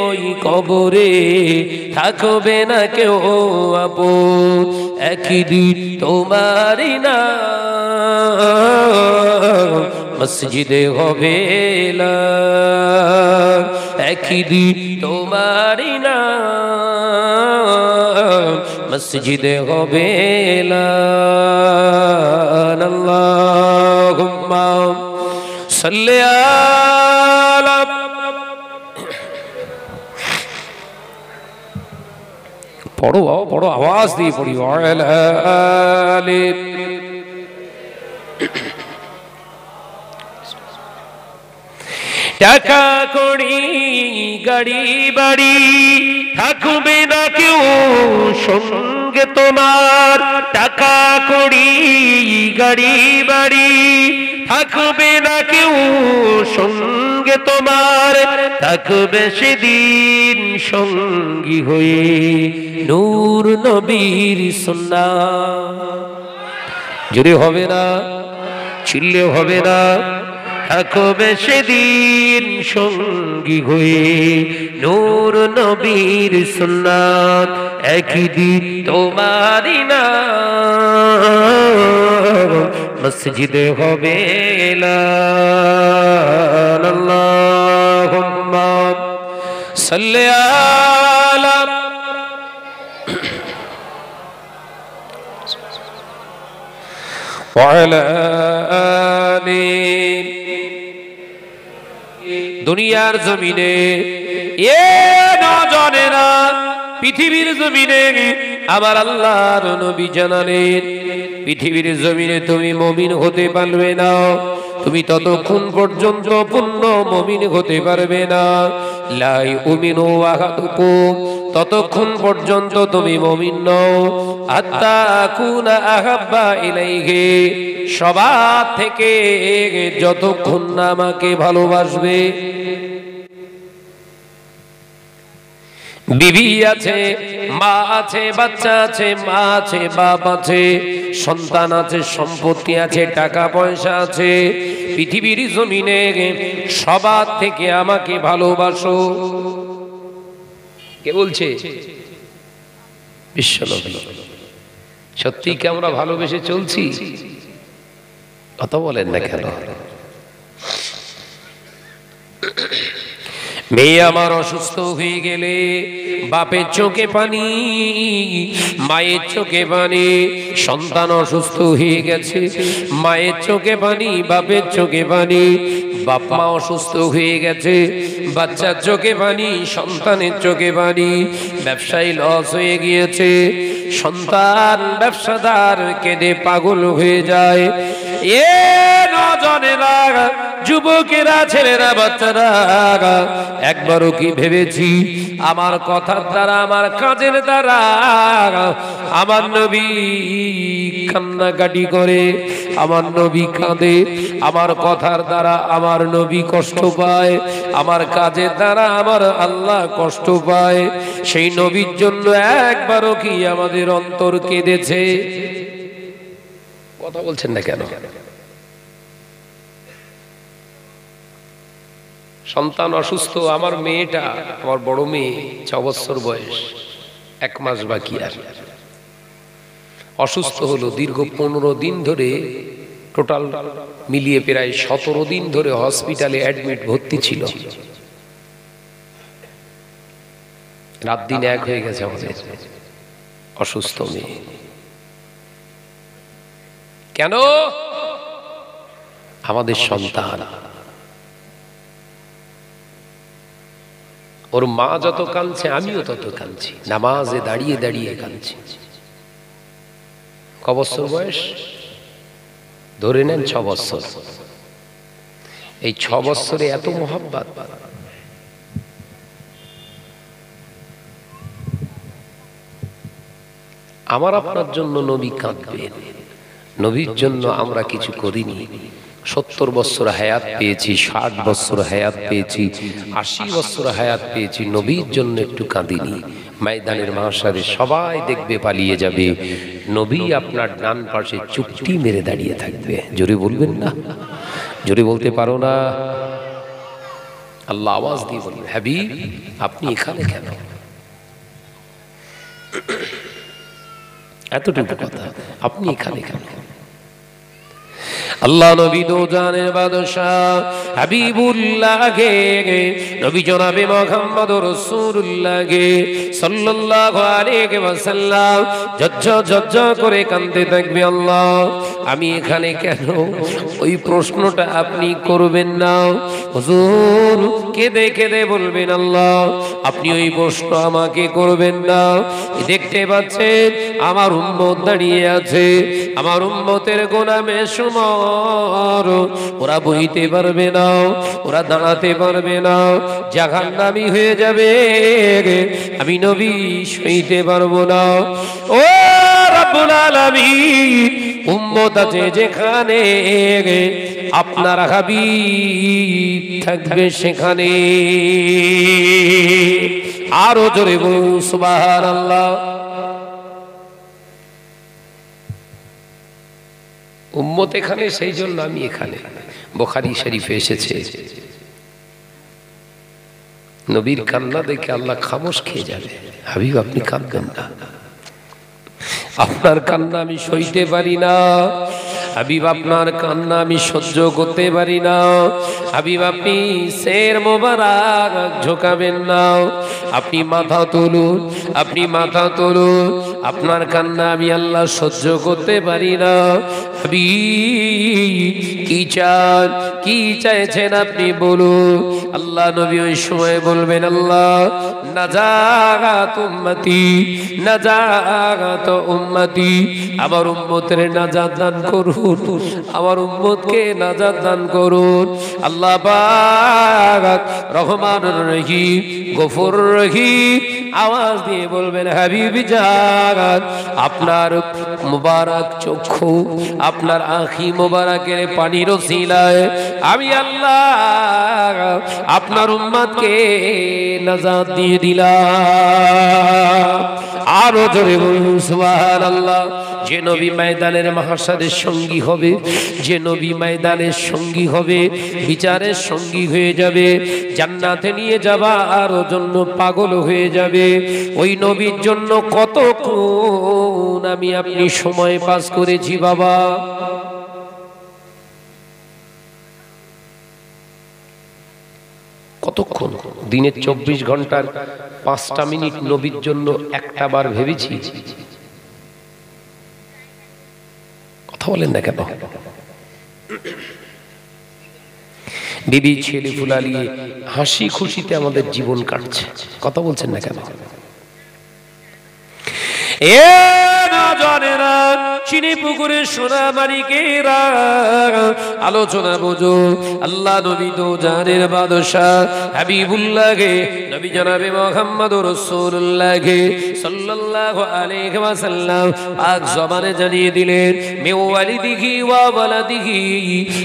ওই কবরে, থাকবে না কেউ আপন। একদিন তোমারি নাম মসজিদে হবে এলান, একদিন তোমারি নাম মসজিদে হবে এলান। আল্লাহুম্মা সাল্লি আলা পড়ো পড়ো আওয়াজ দিয়ে পড়ি আলা আলি টাকা কড়ি গাড়ি বাড়ি থাকবে না কেউ সঙ্গে তোমার, টাকা কড়ি গাড়ি বাড়ি থাকবে না কেউ সঙ্গে তোমার, থাকবে সেদিন সঙ্গী হয়ে নূর নবীর সুন্নাহ। জোরে হবে না, চিল্লে হবে না? থাকবে সেদিন সঙ্গী হয়ে নূর নবীর সুন্নাত, একদিন তোমারি নাম মসজিদে হবে এলান। আল্লাহুম্মা সাল্লি আলা ওয়া আলা আলি। দুনিয়ার জমিনে এ নজনেরা, পৃথিবীর জমিনে আমার আল্লাহর নবী জানালেন, পৃথিবীর জমিনে তুমি মুমিন হতে পারবে না, তুমি ততক্ষণ পর্যন্ত পূর্ণ মুমিন হতে পারবে না। লা ইউমিনু আহাদুকুম, ততক্ষণ পর্যন্ত তুমি মুমিন নও। হাত্তা আকুনা আহাব্বা ইলাইহি, সবার থেকে যতক্ষণ না আমাকে ভালোবাসবে। বিবি আছে, মা আছে, বাচ্চা আছে, মা আছে, বাপ আছে, সন্তান আছে, সম্পত্তি আছে, টাকা পয়সা আছে, পৃথিবীর জমিনে সবার থেকে আমাকে ভালোবাসো। কে বলছে? বিশ্বনবী। সত্যি কি আমরা ভালোবেসে চলছি? কথা বলেন না কেন? মেয়ে আমার অসুস্থ হয়ে গেলে বাপের চোখে পানি, মায়ের চোখে পানি। সন্তান অসুস্থ হয়ে গেছে, মায়ের চোখে পানি, বাপের চোখে পানি। বাপ মা অসুস্থ হয়ে গেছে, বাচ্চার চোখে পানি, সন্তানের চোখে পানি। ব্যবসায়ী লস হয়ে গিয়েছে, সন্তান ব্যবসাদার কেঁদে পাগল হয়ে যায়। এ নজনেরা, যুবকেরা, ছেলেরা, বাচ্চারা, একবারও কি ভেবেছি আমার কথার দ্বারা, আমার কাজের দ্বারা আমার নবী কান্নাকাটি করে, আমার নবী কাঁদে, আমার কথার দ্বারা আমার নবী কষ্ট পায়, আমার কাজের দ্বারা আমার আল্লাহ কষ্ট পায়। সেই নবীর জন্য একবারও কি আমাদের অন্তর কেঁদেছে? কথা বলছেন না কেন? সন্তান অসুস্থ, আমার মেয়েটা, আমার বড় মেয়ে 6 বছর বয়স, 1 মাস বাকি আর, অসুস্থ হলো। দীর্ঘ 15 দিন ধরে, টোটাল মিলিয়ে প্রায় 17 দিন ধরে হসপিটালে অ্যাডমিট, ভর্তি ছিল। রাত দিন এক হয়ে গেছে আমাদের অসুস্থ মেয়ে। কেন? আমাদের সন্তান। ওর মা যত কাঁদছে আমিও তত কাঁদছি, নামাজে দাঁড়িয়ে দাঁড়িয়ে কাঁদছি। ক বছর বয়স? ধরে নেন 6 বছর। এই 6 বছরে এত মোহাব্বত। আমার আপনার জন্য নবী কাঁদবেন, নবীর জন্য আমরা কিছু করিনি। 70 বছর হায়াত পেয়েছি, 60 বছর হায়াত পেয়েছি, 80 বছর হায়াত পেয়েছি, নবীর জন্য একটু কাঁদিনি। ময়দানের মাহশারে সবাই দেখবে, পালিয়ে যাবে, নবী আপনার ডান পাশে চুপটি মেরে দাঁড়িয়ে থাকবে। জোরে বলবেন না? জোরে বলতে পারো না? আল্লাহ আওয়াজ দিয়ে বলবেন, হাবিব আপনি এখানে কেন? এতটুকু কথা, আপনি এখানে কেন? আল্লাহ নবী দোজানের বাদশাহ হাবিবুল্লাহ গে, নবী জনাবে মুহাম্মদুর রাসূলুল্লাহ গে সাল্লাল্লাহু আলাইহি ওয়াসাল্লাম ঝরঝর করে কাঁদতে থাকবে। আল্লাহ আমি এখানে কেন? ওই প্রশ্নটা আপনি করবেন না হুজুর, কেঁদে কেঁদে বলবেন আল্লাহ আপনি ওই প্রশ্ন আমাকে করবেন না। দেখতে পাচ্ছেন আমার উম্মত দাঁড়িয়ে আছে, আমার উম্মতের গোনামে সমর, ওরা বইতে পারবে না, ওরা দাঁড়াতে পারবে না, জাহান্নামী হয়ে যাবে, আমি নবী সইতে পারবো না। ও রব্বুল আলামিন, উম্মত আছে যেখানে আপনার হাবিব থাকবে সেখানে। আরো জোরে বলুন সুবহানাল্লাহ। উম্মত এখানে, সেই জন্য আমি এখানে। বুখারী শরীফে এসেছে, নবীর কান্না দেখে আল্লাহ খামোশ খেয়ে যাবে। হাবিব আপনি কাঁদবেন না, আপনার কান্না আমি সইতে পারি না। হাবিব আপনার কান্না আমি সহ্য করতে পারি না। হাবিব আপনি শের মোবারক ঝোকাবেন না, আপনি মাথা তুলুন, আপনি মাথা তুলুন, আপনার কান্না আমি আল্লাহ সহ্য করতে পারি না। হাবিব কি চান, কি চাইছেন আপনি বলুন। আল্লাহ নবী ওই সময় বলবেন আল্লাহ নাজাত উম্মতি, নাজাত উম্মতি, আমার উম্মতের নাজাত দান করুন, আমার উম্মতকে নাজাত দান করুন। আল্লাহ পাক রহমানুর রহিম, গফুর রহিম, আওয়াজ দিয়ে বলবেন হাবিব জান আপনার মুবারক চক্ষু, আপনার আঁখি মুবারকের পানির ওসিলায় আমি আল্লাহ আপনার উম্মতকে নাজাত দিয়ে দিলাম। আরো জোরে বলুন সুবহানাল্লাহ। যে নবী ময়দানের মাহশারের সঙ্গী হবে, যে নবী ময়দানের সঙ্গী হবে, বিচারের সঙ্গী হয়ে যাবে, জান্নাতে নিয়ে যাবার জন্য পাগল হয়ে যাবে, ওই নবীর জন্য কতক্ষণ আমি আপনি সময় পাস করেছি বাবা। কতক্ষণ? দিনের 24 ঘন্টার 5টা মিনিট নবীর জন্য একটা বার ভেবেছি? কথা বলেন না কেন? বিবি ছেলে ফুলালিয়ে হাসি খুশিতে আমাদের জীবন কাটছে, কথা বলছেন না কেন? চিনি পুকুরে সোনা মানিকেরা আলোচনা বোঝো। আল্লাহ নবী তো জানের বাদশাহ হাবিবুল্লাহকে নবী জনাবে মুহাম্মদুর রাসূলুল্লাহকে সাল্লাল্লাহু আলাইহি ওয়াসাল্লাম পাক জবানে জানিয়ে দিলেন, মে ওয়ালিদিহি ওয়া ওয়ালাদিহি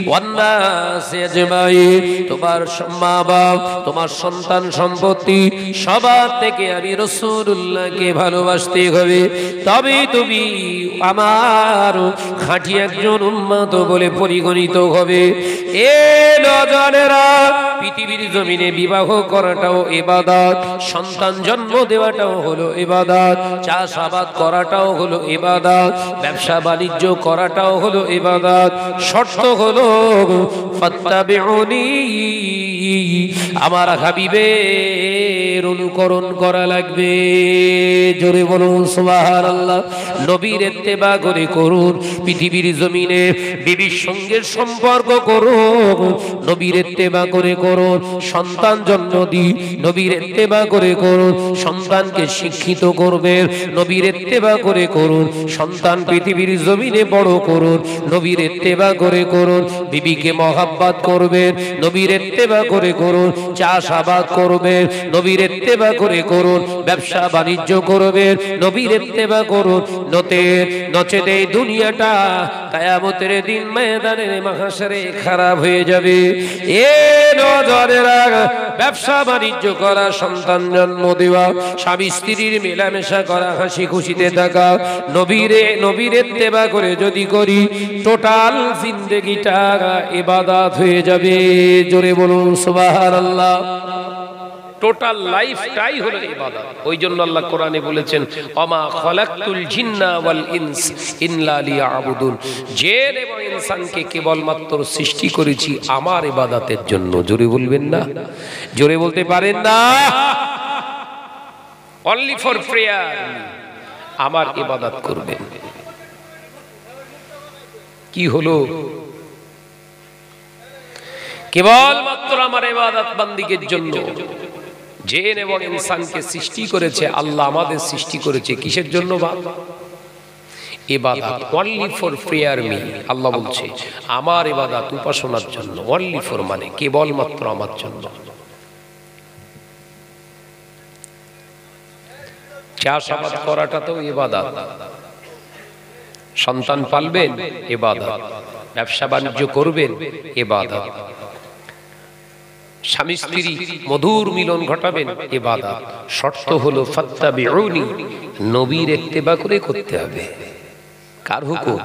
ওয়ান নাস আজমাইন, তোমার মা বাপ, তোমার সন্তান সম্পত্তি সবার থেকে আমি রাসূলুল্লাহকে ভালোবাসতে হবে, তবে তুমি আমার খাঁটি একজন উম্মত বলে পরিগণিত হবে। এ নজরেরা, পৃথিবীর জমিনে বিবাহ করাটাও ইবাদত, সন্তান জন্ম দেওয়াটাও হলো ইবাদত, চাষাবাদ করাটাও হলো ইবাদত, ব্যবসা বাণিজ্য করাটাও হলো ইবাদত। শর্ত হলো ফাত্তাবিউনি, আমার হাবিবের অনুকরণ করা লাগবে। জোরে বলুন সুবহানাল্লাহ। নবীর ইত্তেবা করে করুন, পৃথিবীর জমিনে বিবির সঙ্গে সম্পর্ক করুন, নবীর ইত্তেবা করে করুন, সন্তান জন্ম দিন, নবীর ইত্তেবা করে করুন, সন্তানকে শিক্ষিত করবেন, নবীর ইত্তেবা করে করুন, সন্তান পৃথিবীর জমিনে বড় করুন, নবীর ইত্তেবা করে করুন, বিবিকে মহাব্বত করবেন, নবীর ইত্তেবা করে করুন, চাষাবাদ করবেন, নবীর ইত্তেবা করে করুন, ব্যবসা বাণিজ্য করবেন, নবীর ইত্তেবা করুন। নচেত এই দুনিয়াটা কিয়ামতের দিন ময়দানে মাহশারে খারাপ হয়ে যাবে। এ নজরেরা, ব্যবসা বাণিজ্য করা, সন্তান জন্ম দেওয়া, স্বামী স্ত্রীর মেলামেশা করা, হাসি খুশিতে থাকা, নবীর ইত্তেবা করে যদি করি, টোটাল জিন্দেগিটা ইবাদত হয়ে যাবে। জোরে বলুন সুবহানাল্লাহ। টোটাল লাইফটাই হলো ইবাদত। ওই জন্য আল্লাহ কোরআনে বলেছেন, ওমা খালাকতুল জিন্না ওয়াল ইনস ইল্লা লিয়াবুদুন, জিন এবং ইনসানকে কেবলমাত্র সৃষ্টি করেছি আমার ইবাদতের জন্য। জোরে বলবেন না? জোরে বলতে পারেন না? অনলি ফর প্রেয়ার, আমার ইবাদত করবেন। কি হলো? কেবলমাত্র আমার ইবাদত বান্দিগের জন্য। জিন এবং ইনসানকে সৃষ্টি করেছে আল্লাহ, আমাদের সৃষ্টি করেছে কিসের জন্য? ইবাদত। অনলি ফর প্রেয়ার মি, আল্লাহ বলছে আমার ইবাদত উপাসনার জন্য। অনলি ফর মানে কেবলমাত্র আমার জন্য। চাষাবাদ করাটা তো ইবাদত, সন্তান পালবেন ইবাদত, ব্যবসা বাণিজ্য করবেন ইবাদত, স্বামী স্ত্রী মধুর মিলন ঘটাবেন ইবাদত। শর্ত হলো ফাত্তাবিউনি, নবীর ইত্তেবা করে করতে হবে। কার হুকুম?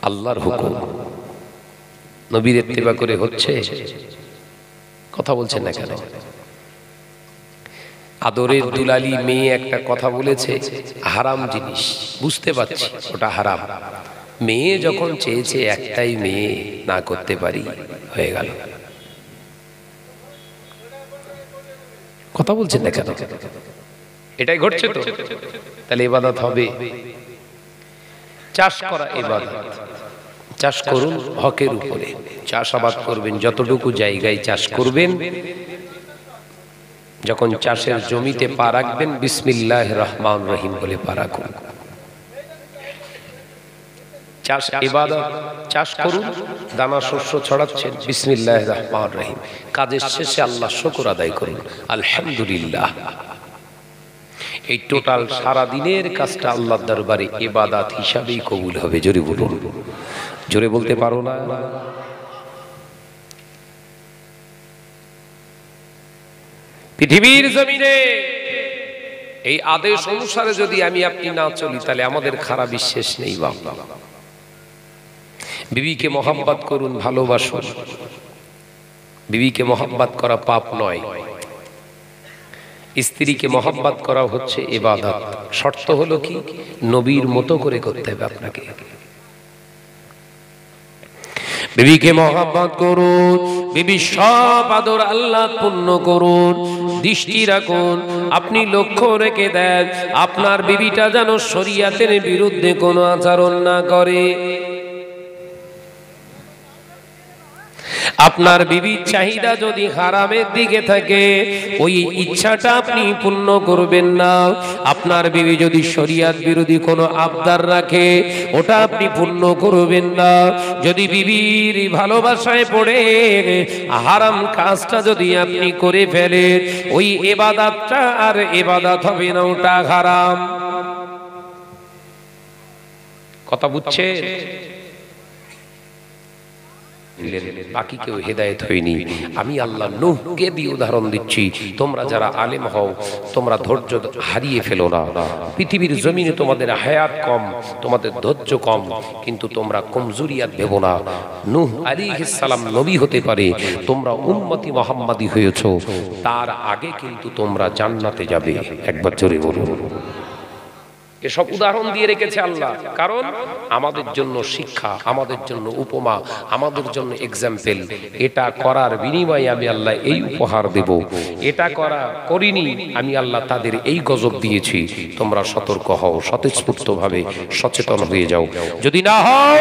আল্লাহর হুকুম। নবীর ইত্তেবা করে হচ্ছে? কথা বলছেন না কেন? আদরের দুলালি মেয়ে একটা কথা বলেছে, হারাম জিনিস, বুঝতে পারছি ওটা হারাম। মেয়ে যখন চেয়েছে, একটাই মেয়ে, না করতে পারি, হয়ে গেল। কথা বলছেন না কেন? এটাই ঘটছে তো। তাহলে ইবাদত হবে। চাষ করা ইবাদত। চাষ করুন হকের উপরে, চাষাবাদ করবেন, যতটুকু জায়গায় চাষ করবেন, যখন চাষের জমিতে পা রাখবেন বিসমিল্লাহির রহমানির রহিম বলে পা রাখুন। চাষ ইবাদত। চাষ করুন, দানা শস্য ছড়াচ্ছেন, বিসমিল্লাহির রহমানির রহিম। কাজের শেষে আল্লাহ শুকর আদায় করুন, আলহামদুলিল্লাহ। এই টোটাল সারা দিনের কাজটা আল্লাহর দরবারে ইবাদত হিসাবেই কবুল হবে। জোরে বলুন। জোরে বলতে পারো না? পৃথিবীর জমিনে এই আদেশ অনুসারে যদি আমি আপনি না চলি তাহলে আমাদের খারাপ বিশ্বাস নেই। বাবা, বিবিকে মহব্বত করুন, ভালোবাসুন। বিবিকে মহব্বত করা পাপ নয়, স্ত্রীকে মহব্বত করা হচ্ছে ইবাদত। শর্ত হলো কি, নবীর মতো করে করতে হবে আপনাকে। বিবিকে মহব্বত করুন, বিবি সব আদর আল্লাহ পূর্ণ করুন। দৃষ্টি রাখুন, আপনি লক্ষ্য রেখে দেন আপনার বিবিটা যেন শরীয়তের বিরুদ্ধে কোনো আচরণ না করে। আপনার বিবির চাহিদা যদি হারামের দিকে থাকে, ওই ইচ্ছাটা আপনি পূর্ণ করবেন না। আপনার বিবি যদি শরিয়ত বিরোধী কোনো আবদার রাখে, ওটা আপনি পূর্ণ করবেন না। যদি বিবির ভালোবাসায় পড়ে হারাম কাজটা যদি আপনি করে ফেলেন, ওই ইবাদতটা আর ইবাদত হবে না, ওটা হারাম। কথা বুঝছেন? বাকি কেউ হেদায়েত হয়নি। আমি আল্লাহ নূহকে দিয়ে উদাহরণ দিচ্ছি। তোমরা যারা আলেম হও, তোমরা ধৈর্য হারিয়ে ফেলো না। পৃথিবীর জমিনে তোমাদের হায়াত কম, তোমাদের ধৈর্য কম, কিন্তু তোমরা কমজোরিয়াত ভেবো না। নূহ আলাইহিস সালাম নবী হতে পারে, তোমরা উম্মতি মুহাম্মাদি হয়েছো, তার আগে কিন্তু তোমরা জান্নাতে যাবে। একবার জোরে বলুন। এসব উদাহরণ দিয়ে রেখেছে আল্লাহ, কারণ আমাদের জন্য শিক্ষা, আমাদের জন্য উপমা, আমাদের জন্য এক্সাম্পল। এটা করার বিনিময়ে আমি আল্লাহ এই উপহার দেব, এটা করিনি আমি আল্লাহ তাদের এই গজব দিয়েছি। তোমরা সতর্ক হও, স্বতঃস্ফূর্তভাবে সচেতন হয়ে যাও। যদি না হও,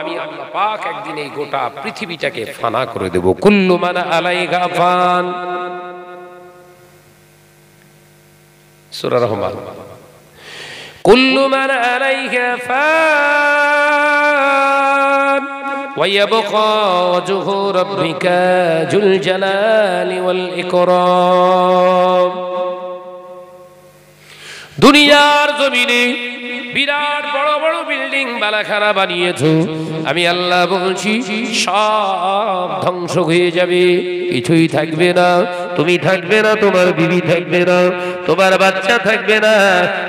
আমি আল্লাহ পাক একদিন এই গোটা পৃথিবীটাকে ফানা করে দেব। কুল্লু মান আলাইহা ফান। সূরা রহমান। كل من عليها فان ويبقى وجه ربك ذو الجلال والإكرام। দুনিয়ার জমিনে বিরাট বড় বড় বিল্ডিং বালাখানা বানিয়েছো, আমি আল্লাহ বলছি সব ধ্বংস হয়ে যাবে, কিছুই থাকবে না। তুমি থাকবে না, তোমার বিবি থাকবে না, তোমার বাচ্চা থাকবে না,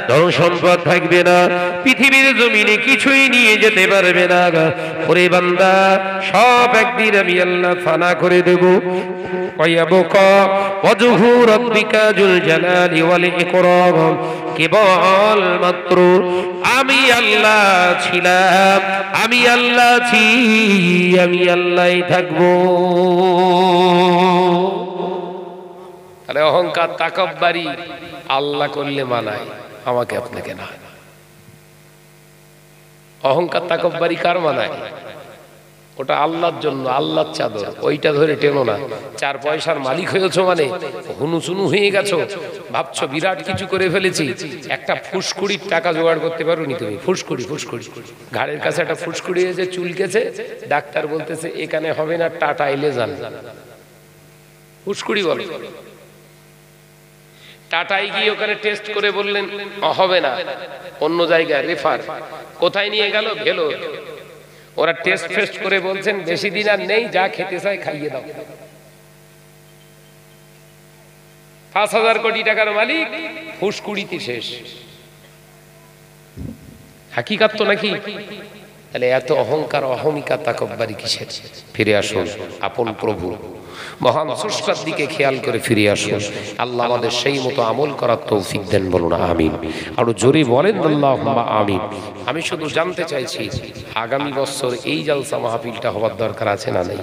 ধন সম্পদ থাকবে না, পৃথিবীর জমিনে কিছুই নিয়ে যেতে পারবে না। ওরে বান্দা, সব একদিন আমি আল্লাহ ফানা করে দেব। ওয়ায়াবকা ওয়াজহু রাব্বিকা যুল জালালি ওয়াল ইকরাম। কেবল মাত্র আমি আল্লাহ ছিলাম, আমি আল্লাহ আছি, আমি আল্লাহই থাকবো। তাহলে অহংকার তাকাব্বারি আল্লাহ করলে মানায়, আমাকে আপনাকে না। অহংকার তাকাব্বারি কার মানায়? ওটা আল্লাহর জন্য, আল্লাহর চাদর, ওইটা ধরে টেনো না। 4 পয়সার মালিক হয়েছো মানে হুনুচুনু হয়ে গেছো, ভাবছো বিরাট কিছু করে ফেলেছি। একটা ফুসকুড়ির টাকা জোগাড় করতে পারোনি তুমি। ফুসকুড়ি ঘাড়ের কাছে একটা ফুসকুড়ি হয়েছে, চুলকেছে, ডাক্তার বলতেছে এখানে হবে না, টাটা এলে যান। ফুসকুড়ি বলো। টাটাই গিয়ে ওখানে টেস্ট করে বললেন হবে না, অন্য জায়গায় রেফার। কোথায় নিয়ে গেল? ভেলো। ওরা টেস্ট ফেস্ট করে বলছেন বেশি দিন আর নেই, যা খেতে চাই খাইয়ে দাও। 5,000 কোটি টাকার মালিক, ফুসকুড়িতে শেষ। হাকিকাত তো নাকি? তাহলে এত অহংকার, অহমিকা, তাকব্বারি কিসের? ফিরে আসুন আপন প্রভু মহান স্রষ্টার দিকে খেয়াল করে ফিরে আসুন। আল্লাহ আমাদের সেই মতো আমল করার তৌফিক দেন, বলুন আমিন। আরো জোরে বলেন আল্লাহুম্মা আমিন। আমি শুধু জানতে চাইছি, আগামী বছর এই জালসা মাহফিলটা হওয়ার দরকার আছে না নেই?